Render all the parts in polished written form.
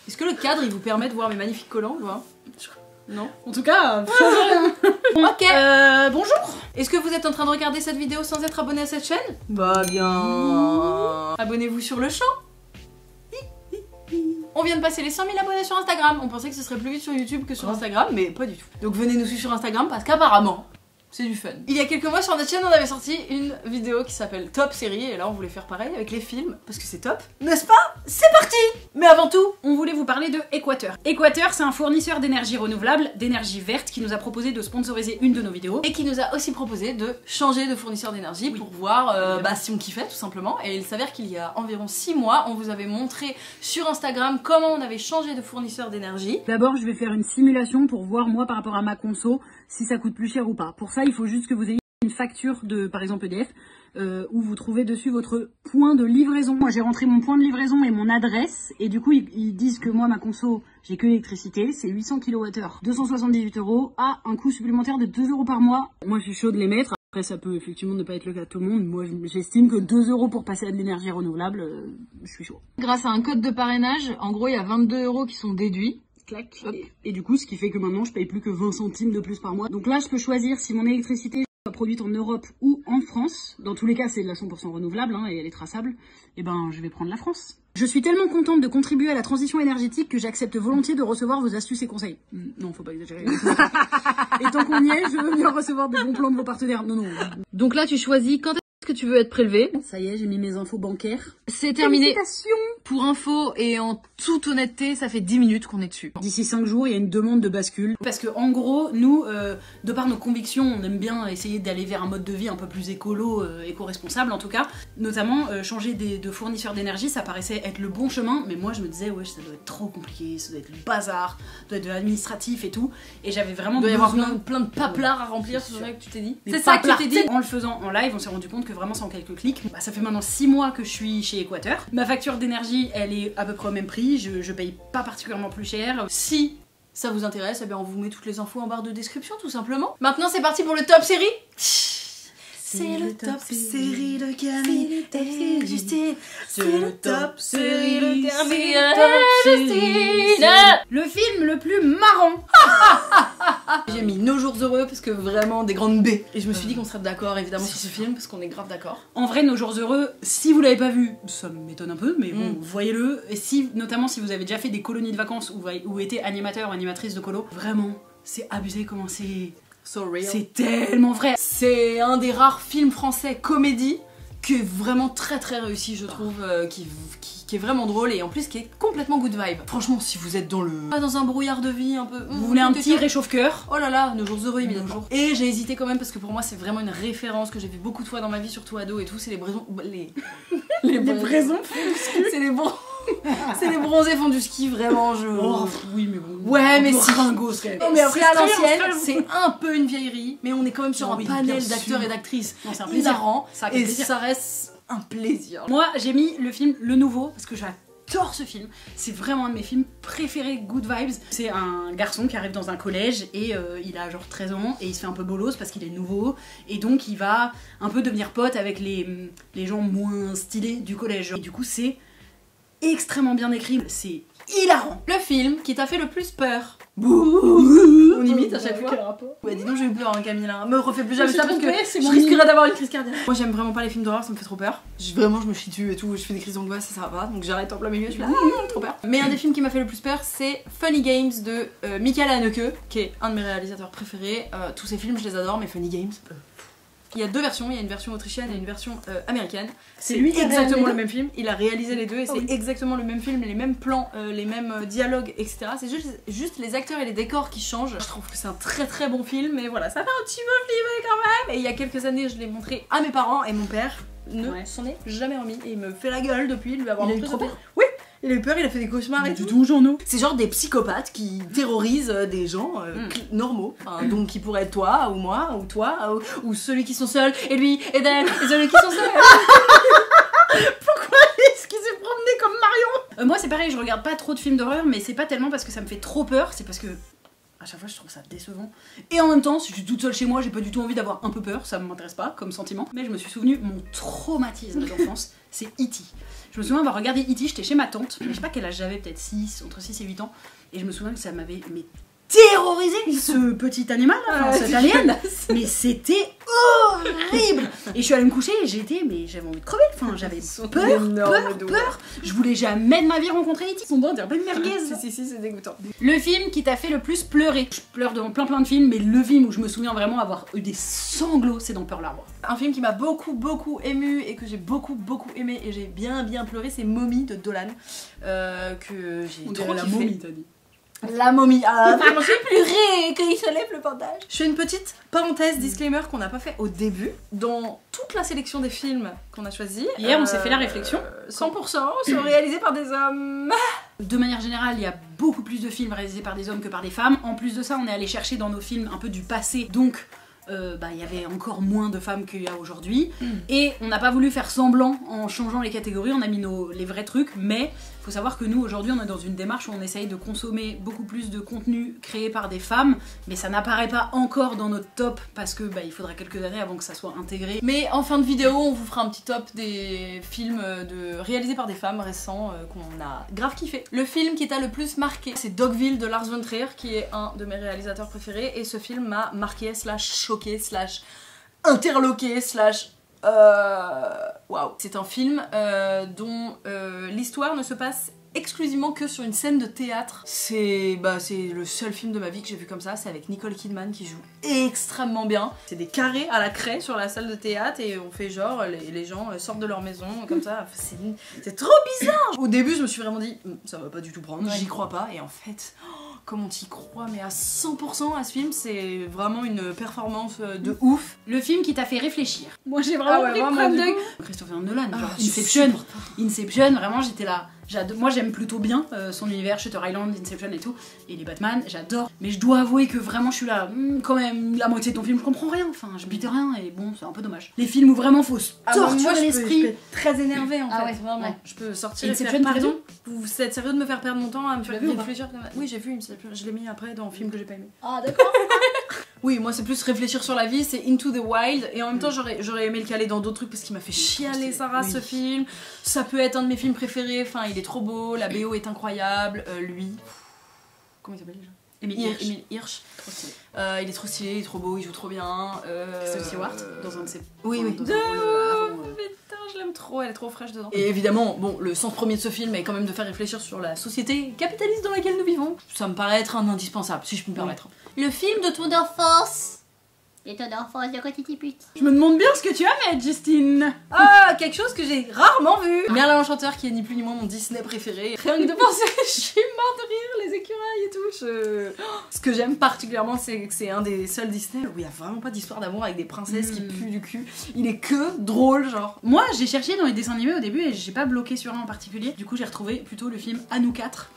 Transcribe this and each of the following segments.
Est-ce que le cadre il vous permet de voir mes magnifiques collants, quoi? Non. En tout cas, rien. Ok. Bonjour. Est-ce que vous êtes en train de regarder cette vidéo sans être abonné à cette chaîne? Bah bien. Abonnez-vous sur le champ. On vient de passer les 100 000 abonnés sur Instagram. On pensait que ce serait plus vite sur YouTube que sur Instagram, mais pas du tout. Donc venez nous suivre sur Instagram parce qu'apparemment, c'est du fun. Il y a quelques mois sur notre chaîne, on avait sorti une vidéo qui s'appelle Top Série, et là on voulait faire pareil avec les films, parce que c'est top, n'est-ce pas? C'est parti! Mais avant tout, on voulait vous parler de Équateur. Équateur, c'est un fournisseur d'énergie renouvelable, d'énergie verte, qui nous a proposé de sponsoriser une de nos vidéos. et qui nous a aussi proposé de changer de fournisseur d'énergie pour voir si on kiffait tout simplement. Et il s'avère qu'il y a environ 6 mois, on vous avait montré sur Instagram comment on avait changé de fournisseur d'énergie. D'abord, je vais faire une simulation pour voir, moi, par rapport à ma conso, si ça coûte plus cher ou pas. Pour ça, il faut juste que vous ayez une facture de, par exemple, EDF, où vous trouvez dessus votre point de livraison. Moi, j'ai rentré mon point de livraison et mon adresse, et du coup, ils disent que moi, ma conso, j'ai que l'électricité, c'est 800 kWh, 278 € à un coût supplémentaire de 2 € par mois. Moi, je suis chaud de les mettre. Après, ça peut effectivement ne pas être le cas de tout le monde. Moi, j'estime que 2 € pour passer à de l'énergie renouvelable, je suis chaud. Grâce à un code de parrainage, en gros, il y a 22 € qui sont déduits. Clac. Et du coup, ce qui fait que maintenant, je paye plus que 20 centimes de plus par mois. Donc là, je peux choisir si mon électricité soit produite en Europe ou en France. Dans tous les cas, c'est de la 100% renouvelable et elle est traçable. Et ben, je vais prendre la France. Je suis tellement contente de contribuer à la transition énergétique que j'accepte volontiers de recevoir vos astuces et conseils. Non, faut pas exagérer. Et tant qu'on y est, je veux bien recevoir de bons plans de vos partenaires. Non. Donc là, tu choisis quand est-ce que tu veux être prélevé. Ça y est, j'ai mis mes infos bancaires. C'est terminé. Félicitations. Pour info et en toute honnêteté, ça fait 10 minutes qu'on est dessus. D'ici 5 jours, il y a une demande de bascule. Parce que en gros, nous, de par nos convictions, on aime bien essayer d'aller vers un mode de vie un peu plus écolo, éco-responsable en tout cas. Notamment, changer de fournisseur d'énergie, ça paraissait être le bon chemin. Mais moi, je me disais, ouais, ça doit être trop compliqué, ça doit être le bazar, ça doit être de l'administratif et tout. Et j'avais vraiment Il doit y avoir plein de paplards à remplir, c'est vrai que tu t'es dit. C'est ça que tu t'es dit. En le faisant en live, on s'est rendu compte que vraiment, sans quelques clics, bah, ça fait maintenant 6 mois que je suis chez Équateur. Ma facture d'énergie, elle est à peu près au même prix, je paye pas particulièrement plus cher. Si ça vous intéresse, eh bien on vous met toutes les infos en barre de description tout simplement. Maintenant c'est parti pour le top série. C'est le top série de Camille et Justine. C'est le top série de Camille et Justine. Le film le plus marrant. J'ai mis Nos jours heureux parce que vraiment des grandes B. Et je me suis dit qu'on serait d'accord évidemment sur ce film parce qu'on est grave d'accord. En vrai, Nos jours heureux, si vous l'avez pas vu, ça m'étonne un peu, mais bon, voyez-le. Et si, notamment si vous avez déjà fait des colonies de vacances ou été animateur ou animatrice de colo, vraiment, c'est abusé comment c'est... So real. C'est tellement vrai. C'est un des rares films français comédie qui est vraiment très réussi je trouve, qui est vraiment drôle et en plus qui est complètement good vibe. Franchement si vous êtes dans un brouillard de vie un peu... Vous voulez un petit réchauffe-cœur? Oh là là, Nos jours heureux évidemment. Et j'ai hésité quand même parce que pour moi c'est vraiment une référence que j'ai vu beaucoup de fois dans ma vie, surtout ado et tout, c'est les braisons... Les braisons. C'est les bons... C'est les bronzés font du ski, vraiment, Oh, oui, mais bon. Ouais, mais si. Ringos, quand même. Non, mais après, à l'ancienne, c'est un peu une vieillerie, mais on est quand même sur un panel d'acteurs et d'actrices. C'est un plaisir. Hilarant, Ça et ça reste un plaisir. Moi, j'ai mis le film Le Nouveau, parce que j'adore ce film. C'est vraiment un de mes films préférés, good vibes. C'est un garçon qui arrive dans un collège et il a genre 13 ans et il se fait un peu bolos parce qu'il est nouveau. Et donc, il va un peu devenir pote avec les gens moins stylés du collège. Et du coup, c'est extrêmement bien écrit, c'est hilarant. Le film qui t'a fait le plus peur. Bouh. On imite à chaque fois. Ouais, dis donc j'ai eu peur hein, Camille, hein. Me refais plus jamais ça parce que je risquerais d'avoir une crise cardiaque. Moi j'aime vraiment pas les films d'horreur, ça me fait trop peur. Vraiment je me chie dessus et tout, je fais des crises d'angoisse, ça va pas, donc j'arrête en plein milieu, je suis là, trop peur. Mais un des films qui m'a fait le plus peur c'est Funny Games de Michael Haneke, qui est un de mes réalisateurs préférés. Tous ces films je les adore, mais Funny Games... Il y a deux versions, il y a une version autrichienne et une version américaine. C'est lui exactement le même film, il a réalisé les deux et c'est exactement le même film, les mêmes plans, les mêmes dialogues, etc. C'est juste les acteurs et les décors qui changent. Je trouve que c'est un très bon film, mais voilà, ça fait un petit peu flipper quand même. Et il y a quelques années, je l'ai montré à mes parents et mon père ne s'en est jamais remis et il me fait la gueule depuis lui avoir montré. trop peur. Oui. Il a eu peur, il a fait des cauchemars et tout. C'est genre des psychopathes qui terrorisent des gens normaux. Enfin, donc qui pourraient être toi, ou moi, ou toi, ou ceux qui sont seuls, et lui, et d'elle, et ceux qui sont seuls. Pourquoi est-ce qu'il s'est promené comme Marion? Moi c'est pareil, je regarde pas trop de films d'horreur, mais c'est pas tellement parce que ça me fait trop peur, c'est parce que à chaque fois je trouve ça décevant. Et en même temps, si je suis toute seule chez moi, j'ai pas du tout envie d'avoir un peu peur, ça m'intéresse pas comme sentiment. Mais je me suis souvenu mon traumatisme d'enfance, c'est E.T. Je me souviens avoir regardé E.T., j'étais chez ma tante, je sais pas quel âge j'avais, peut-être entre 6 et 8 ans, et je me souviens que ça m'avait terrorisé ce petit animal, là, cet alien, mais c'était horrible. Et je suis allée me coucher et j'avais envie de crever, enfin j'avais peur. Je voulais jamais de ma vie rencontrer E.T. Son doigt un peu de merguez. Si, c'est dégoûtant. Le film qui t'a fait le plus pleurer. Je pleure dans plein de films, mais le film où je me souviens vraiment avoir eu des sanglots, c'est dans Pearl Harbor. Un film qui m'a beaucoup ému et que j'ai beaucoup aimé et j'ai bien pleuré, c'est Mommy de Dolan, que j'ai trop kiffé. La momie, t'as dit. La momie, ah vraiment j'ai pleuré quand il se lève le bandage. Je fais une petite parenthèse, disclaimer qu'on n'a pas fait au début. Dans toute la sélection des films qu'on a choisis, hier on s'est fait la réflexion, 100% sont réalisés par des hommes. De manière générale, il y a beaucoup plus de films réalisés par des hommes que par des femmes. En plus de ça, on est allé chercher dans nos films un peu du passé, donc il y avait encore moins de femmes qu'il y a aujourd'hui. Et on n'a pas voulu faire semblant en changeant les catégories, on a mis les vrais trucs, mais faut savoir que nous aujourd'hui on est dans une démarche où on essaye de consommer beaucoup plus de contenu créé par des femmes, mais ça n'apparaît pas encore dans notre top parce que il faudra quelques années avant que ça soit intégré. Mais en fin de vidéo on vous fera un petit top des films réalisés par des femmes récents qu'on a grave kiffé. Le film qui t'a le plus marqué, c'est Dogville de Lars von Trier, qui est un de mes réalisateurs préférés, et ce film m'a marqué / choqué / interloqué / waouh. C'est un film dont l'histoire ne se passe exclusivement que sur une scène de théâtre. C'est le seul film de ma vie que j'ai vu comme ça, c'est avec Nicole Kidman qui joue extrêmement bien. C'est des carrés à la craie sur la salle de théâtre et on fait genre, les gens sortent de leur maison comme ça, c'est trop bizarre. Au début je me suis vraiment dit, ça va pas du tout prendre, j'y crois pas, et en fait... Comme on t'y croit, mais à 100% à ce film, c'est vraiment une performance de ouf. Le film qui t'a fait réfléchir. Moi j'ai vraiment pris preuve de... Christopher Nolan, genre Inception, vraiment j'étais là. Moi j'aime plutôt bien son univers, Shutter Island, Inception et tout, et les Batman, j'adore. Mais je dois avouer que vraiment je suis là, quand même, la moitié de ton film je comprends rien, enfin je bite rien, et bon c'est un peu dommage. Les films où vraiment faut se torturer l'esprit. Je peux être très énervée en fait, vraiment. Ouais. Je peux sortir Inception, et faire pardon. Vous êtes sérieux de me faire perdre mon temps à me faire réfléchir comme... Oui j'ai vu Inception, je l'ai mis après dans un film que j'ai pas aimé. Ah d'accord. Oui, moi c'est plus réfléchir sur la vie, c'est Into the Wild, et en même temps j'aurais aimé le caler dans d'autres trucs parce qu'il m'a fait chialer sa race ce film. Ça peut être un de mes films préférés, enfin il est trop beau, la BO est incroyable, lui... Comment il s'appelle déjà? Emile Hirsch. Trop stylé. Il est trop stylé, il est trop beau, il joue trop bien. Kristen Stewart dans un de ses... Oui. Putain, je l'aime trop, elle est trop fraîche dedans. Et évidemment, bon, le sens premier de ce film est quand même de faire réfléchir sur la société capitaliste dans laquelle nous vivons. Ça me paraît être un indispensable, si je peux me permettre. Le film de ton enfance. Et ton enfance de quand tu étais petite. Je me demande bien ce que tu as met, Justine. Ah, quelque chose que j'ai rarement vu. Merlin l'Enchanteur, qui est ni plus ni moins mon Disney préféré. Rien que de penser, je suis morte de rire, les écureuils et tout. Ce que j'aime particulièrement, c'est que c'est un des seuls Disney où il y a vraiment pas d'histoire d'amour avec des princesses qui puent du cul. Il est que drôle, genre. Moi, j'ai cherché dans les dessins animés au début et j'ai pas bloqué sur un en particulier. Du coup, j'ai retrouvé plutôt le film À nous quatre,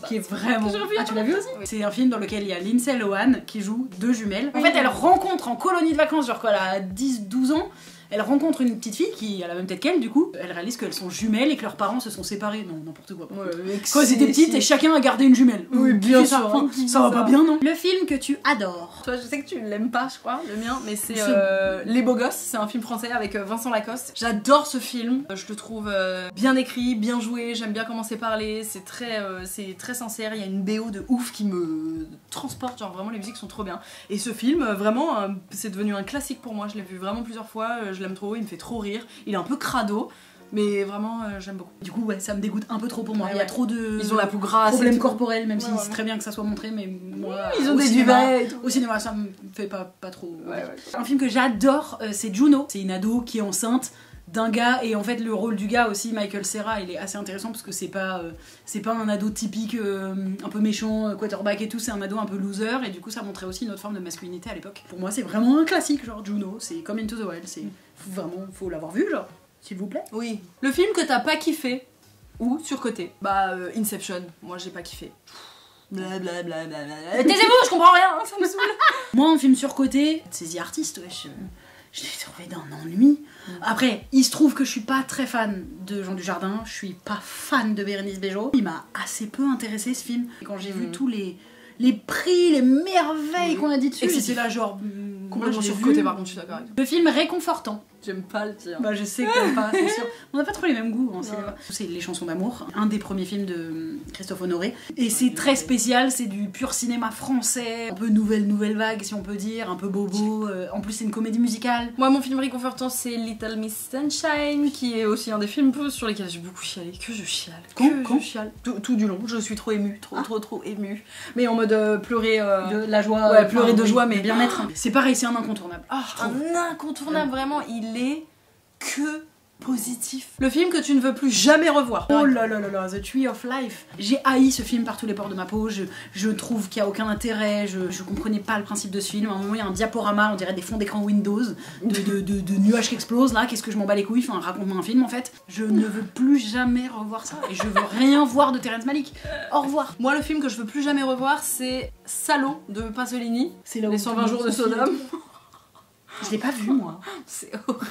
qui est vraiment... Ah, tu l'as vu aussi? C'est un film dans lequel il y a Lindsay Lohan qui joue deux jumelles. En fait, elle rencontre en colonie de vacances, genre quand elle a 10-12 ans, elle rencontre une petite fille qui a la même tête qu'elle, du coup, elle réalise qu'elles sont jumelles et que leurs parents se sont séparés. Non, n'importe quoi. Quand elles étaient petites et chacun a gardé une jumelle. Oui, bien sûr. Ça va pas bien, non? Le film que tu adores. Toi, je sais que tu l'aimes pas, je crois, le mien, mais c'est Les Beaux Gosses. C'est un film français avec Vincent Lacoste. J'adore ce film. Je le trouve bien écrit, bien joué. J'aime bien comment c'est parlé. C'est très sincère. Il y a une BO de ouf qui me transporte. Genre vraiment, les musiques sont trop bien. Et ce film, vraiment, c'est devenu un classique pour moi. Je l'ai vu vraiment plusieurs fois. Je l'aime trop. Il me fait trop rire. Il est un peu crado. Mais vraiment, j'aime beaucoup. Du coup, ouais, ça me dégoûte un peu trop pour moi. Il y a trop de... Ils ont la peau grasse. Problèmes corporels, même si c'est très bien que ça soit montré, mais moi... Ils ont des duvets et tout. Au cinéma, ça me fait pas trop... Un film que j'adore, c'est Juno. C'est une ado qui est enceinte d'un gars, et en fait le rôle du gars aussi, Michael Cera, il est assez intéressant parce que c'est pas un ado typique un peu méchant, quarterback et tout, c'est un ado un peu loser, et du coup ça montrait aussi une autre forme de masculinité à l'époque. Pour moi c'est vraiment un classique, genre Juno, c'est comme Into the Wild, c'est vraiment, faut l'avoir vu, genre, s'il vous plaît. Oui. Le film que t'as pas kiffé, ou surcoté? Inception, moi j'ai pas kiffé. Blablabla. Taisez-vous, je comprends rien, ça me saoule. Moi un film surcoté, c'est The Artist, wesh. Je l'ai trouvé d'un ennui. Après, il se trouve que je suis pas très fan de Jean Dujardin, je suis pas fan de Bérénice Bejo. Il m'a assez peu intéressé ce film. Et quand j'ai vu tous les prix, les merveilles qu'on a dit dessus, et c'était là genre complètement surcoté par contre, je suis d'accord avec toi. Le film réconfortant. J'aime pas le dire. Bah je sais que t'aimes pas, c'est sûr. On n'a pas trop les mêmes goûts en cinéma. C'est Les Chansons d'amour, un des premiers films de Christophe Honoré. Et c'est très spécial, c'est du pur cinéma français, un peu nouvelle vague si on peut dire, un peu bobo. En plus c'est une comédie musicale. Moi mon film réconfortant c'est Little Miss Sunshine, qui est aussi un des films sur lesquels j'ai beaucoup chialé. Que je chiale. Je chiale. Tout du long, je suis trop émue, trop émue. Mais en mode pleurer de la joie. Ouais, pleurer de joie, mais bien-être. C'est pareil, c'est un incontournable. Un incontournable, vraiment, il est que positif. Le film que tu ne veux plus jamais revoir. Oh là là là là, The Tree of Life. J'ai haï ce film par tous les pores de ma peau. Je trouve qu'il n'y a aucun intérêt. Je comprenais pas le principe de ce film. À un moment, il y a un diaporama, on dirait des fonds d'écran Windows, de nuages qui explosent. Là, qu'est-ce que je m'en bats les couilles? Enfin, raconte-moi un film en fait. Je ne veux plus jamais revoir ça. Et je veux rien voir de Terrence Malick. Au revoir. Moi, le film que je veux plus jamais revoir, c'est Salo de Pasolini. C'est là où Les 120 jours de Sodome. Je l'ai pas vu, moi. C'est horrible.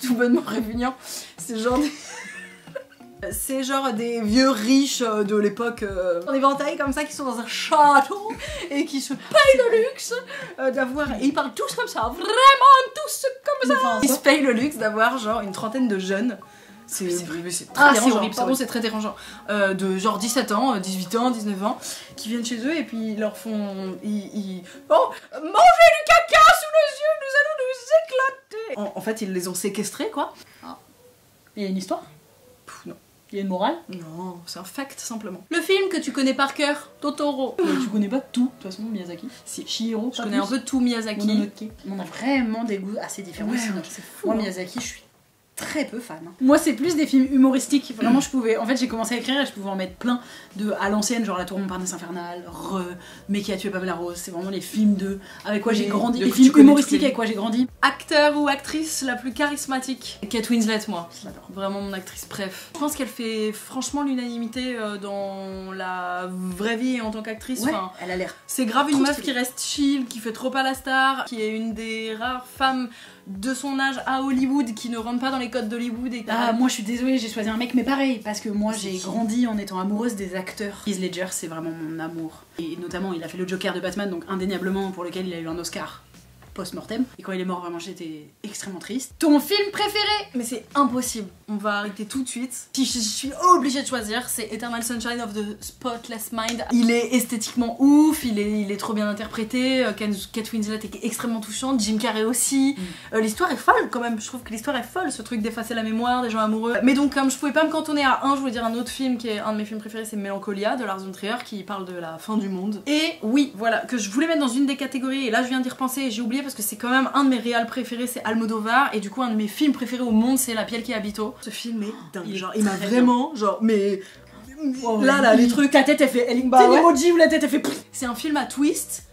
Tout bonnement répugnant. C'est genre des... C'est genre des vieux riches de l'époque en éventail comme ça qui sont dans un château et qui se payent le luxe d'avoir... Et ils parlent tous comme ça, vraiment tous comme ça. Ils se payent le luxe d'avoir genre une trentaine de jeunes. C'est très dérangeant, pardon, c'est très dérangeant. De genre 17 ans, 18 ans, 19 ans, qui viennent chez eux et puis ils leur font... Oh, mangez du caca sous nos yeux, nous allons nous éclater. En fait, ils les ont séquestrés, quoi. Il y a une histoire? Non. Il y a une morale? Non, c'est un fact, simplement. Le film que tu connais par cœur, Totoro. Mais tu connais pas tout, de toute façon, Miyazaki. Si. Chihiro, je connais un peu tout Miyazaki. Mononoke. On a vraiment des goûts assez différents. Ouais, c'est fou. Moi, Miyazaki, je suis très peu fan. Moi, c'est plus des films humoristiques. Vraiment, je pouvais... En fait, j'ai commencé à écrire et je pouvais en mettre plein à l'ancienne, genre La Tour Montparnasse infernale, Mais qui a tué Pamela Rose. C'est vraiment les films avec quoi j'ai grandi. Les films humoristiques avec quoi j'ai grandi. Acteur ou actrice la plus charismatique? Kate Winslet, moi. Vraiment mon actrice préf. Je pense qu'elle fait franchement l'unanimité dans la vraie vie et en tant qu'actrice. Ouais, elle a l'air. C'est grave une meuf qui reste chill, qui fait trop pas la star, qui est une des rares femmes de son âge à Hollywood qui ne rentre pas dans les codes d'Hollywood. Moi je suis désolée, j'ai choisi un mec, mais pareil, parce que moi j'ai grandi en étant amoureuse des acteurs. Heath Ledger, c'est vraiment mon amour. Et notamment, il a fait le Joker de Batman, donc indéniablement pour lequel il a eu un Oscar post-mortem. Et quand il est mort, vraiment, j'étais extrêmement triste. Ton film préféré? Mais c'est impossible. On va arrêter tout de suite. Si je suis obligée de choisir, c'est Eternal Sunshine of the Spotless Mind. Il est esthétiquement ouf, il est trop bien interprété. Kate Winslet est extrêmement touchante, Jim Carrey aussi. L'histoire est folle quand même. Je trouve que l'histoire est folle, ce truc d'effacer la mémoire des gens amoureux. Mais donc, comme je pouvais pas me cantonner à un, je voulais dire un autre film qui est un de mes films préférés, c'est Mélancolia de Lars von Trier, qui parle de la fin du monde. Et oui, voilà, que je voulais mettre dans une des catégories. Et là, je viens d'y repenser et j'ai oublié parce que c'est quand même un de mes réals préférés, c'est Almodovar, et du coup un de mes films préférés au monde c'est La Piel qui habito. Ce film est dingue, il m'a vraiment, genre, mais... là, les trucs, la tête elle fait... c'est l'emoji où la tête elle fait... C'est un film à twist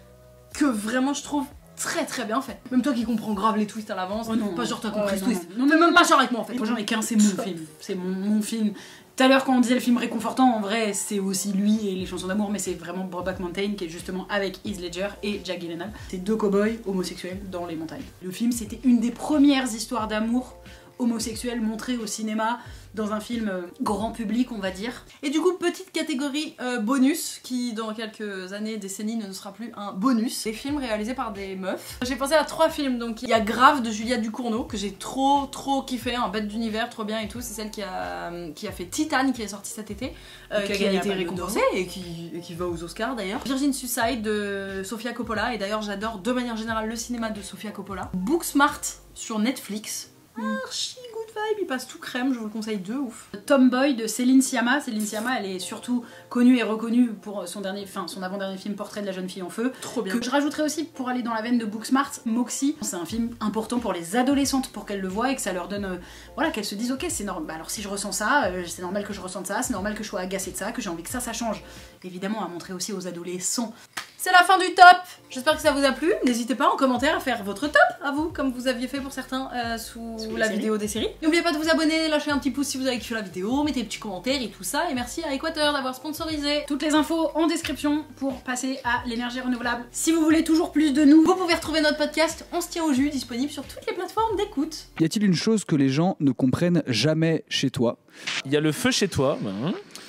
que vraiment je trouve très très bien fait. Même toi qui comprends grave les twists à l'avance, pas genre t'as compris ce twist. Non, mais même pas genre avec moi en fait. Moi j'en ai qu'un, c'est mon film. C'est mon film. Tout à l'heure quand on disait le film réconfortant, en vrai c'est aussi lui et Les Chansons d'amour, mais c'est vraiment Brokeback Mountain qui est justement avec Heath Ledger et Jack Gyllenhaal. C'est deux cow-boys homosexuels dans les montagnes. Le film c'était une des premières histoires d'amour homosexuels montrées au cinéma dans un film grand public on va dire. Et du coup petite catégorie bonus qui dans quelques années, décennies ne sera plus un bonus. Les films réalisés par des meufs. J'ai pensé à 3 films, donc il y a Grave de Julia Ducournau que j'ai trop kiffé, un bête d'univers trop bien et tout. C'est celle qui a fait Titane qui est sortie cet été, qui a été récompensée et qui va aux Oscars d'ailleurs. Virgin Suicide de Sofia Coppola, et d'ailleurs j'adore de manière générale le cinéma de Sofia Coppola. Booksmart sur Netflix. Archi good vibe, il passe tout crème, je vous le conseille de ouf. Tomboy de Céline Sciamma. Céline Sciamma, elle est surtout connue et reconnue pour son avant-dernier film Portrait de la jeune fille en feu. Trop bien. Que je rajouterais aussi pour aller dans la veine de Booksmart, Moxie. C'est un film important pour les adolescentes pour qu'elles le voient et que ça leur donne, voilà, qu'elles se disent ok c'est normal. Bah alors si je ressens ça, c'est normal que je ressente ça, c'est normal que je sois agacée de ça, que j'ai envie que ça change. Évidemment à montrer aussi aux adolescents. C'est la fin du top. J'espère que ça vous a plu. N'hésitez pas en commentaire à faire votre top à vous, comme vous aviez fait pour certains sous la vidéo des séries. N'oubliez pas de vous abonner, lâcher un petit pouce si vous avez kiffé la vidéo, mettez des petits commentaires et tout ça. Et merci à Équateur d'avoir sponsorisé. Toutes les infos en description pour passer à l'énergie renouvelable. Si vous voulez toujours plus de nous, vous pouvez retrouver notre podcast On se tient au jus, disponible sur toutes les plateformes d'écoute. Y a-t-il une chose que les gens ne comprennent jamais chez toi? Il y a le feu chez toi.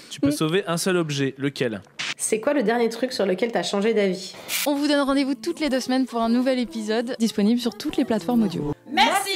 Tu peux sauver un seul objet. Lequel? C'est quoi le dernier truc sur lequel t'as changé d'avis? On vous donne rendez-vous toutes les 2 semaines pour un nouvel épisode disponible sur toutes les plateformes audio. Merci.